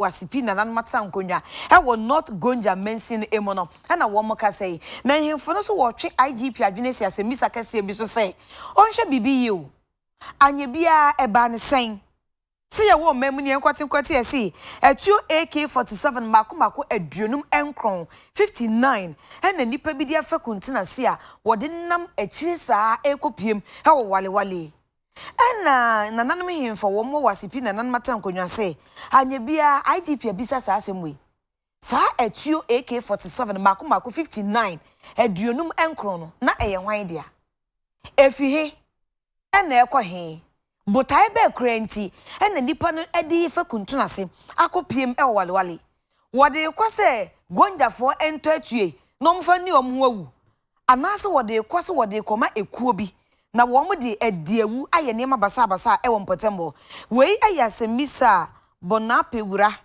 wasipi na nan mata nkonya e wo not gonja mensin emo no na wo mo ka sei na hemfo no so wo twe IGP adwene si asemisa kase bi so sei onhwe bibi yi o anye bia e ba ne sen se ye wo mamu ne enkwate esi etuo AK47 mako aduonum enkron 59 na nipa bi dia fakuntina se a wo de nam akiri saa ekopiem he wo walewale na nanom hemfo wo mo wasipi na nan mata nkonwa se anye bia IGP abisa saa asemwe saa etuo AK47 mako 59 aduonum enkron no na eye hwan dia efihe na ekohe botai be krenti na nipa no edi fakuntuna se akopiem e walewale wode kwase gonjafo ento atue no mfa ni omho awu anase wode kwase wode koma ekuo bi na wo mo de adiewu aye nema basa e wo mpotembo wei ayasemisa bonapewura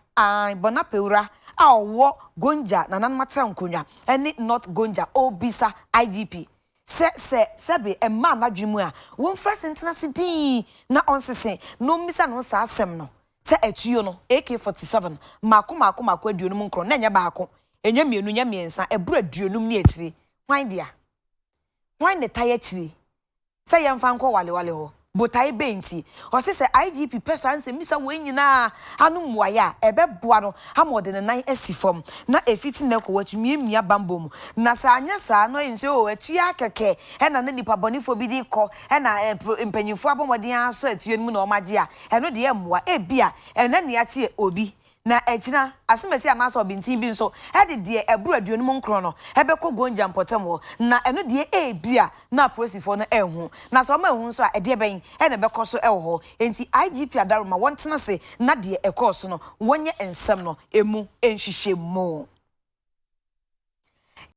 bonapewura a wo gonja na nan mata nkonwa ene not gonja obisa IGP sebe emma na dwemu a won fra sentina sidin na onsese no misa no sa asem no se atuyo no AK47 mako aduonum nkro na nya baako enya mienu nya miensa ebura aduonum ni akiri hwan dia hwan ne taye akiri se yemfa nko walewale ho botai benti o se IGP person se misa we nyina anu muaya ebeboa no amode ne nan asifom na efiti na ko watumi mia bambom na sa anya sa no ense o atua keke na nipa bonifo bi di ko na mpanyimfo abomodin aso atuo mu na o maje a eno de emwa ebia ena ne ache obi na echina asemesi anaso bintin bi nso ede de eburu aduonum nkro no ebekọ gonja mpotem na eno de ebia na prosifo no ehu na so ma ehu nso a ede ben ene bekọ so eho enti IGP adaruma wontena se na de ekọ so no wonye ensem no emu enhwehwem mo